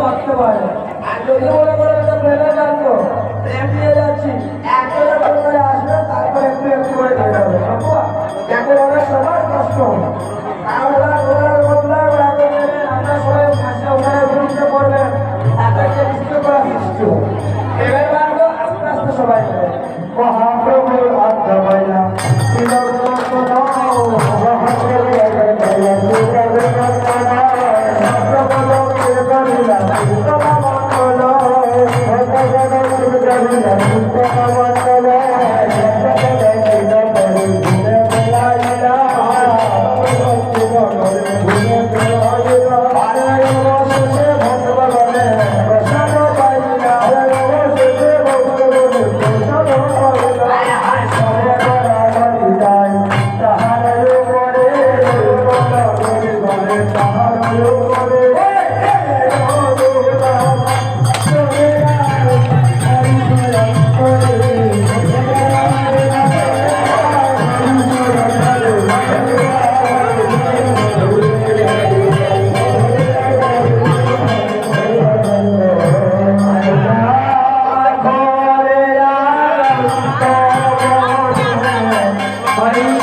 মারতে পারে আর যদি মনে করে একটা প্রেমে জানতো প্রেম নিয়ে যাচ্ছি আসবে তারপর একটু একটু করে দিয়ে যাবে এখন অনেক সময় কষ্ট আপনারা সবাই ওখানে গুরুত্ব করবেন তাদেরকে নিশ্চিত করা সৃষ্টি প্রেমের মার্গ আস্তে আস্তে সবাই মহাপ্রভুর আজ্ঞা পাইলাম Bye.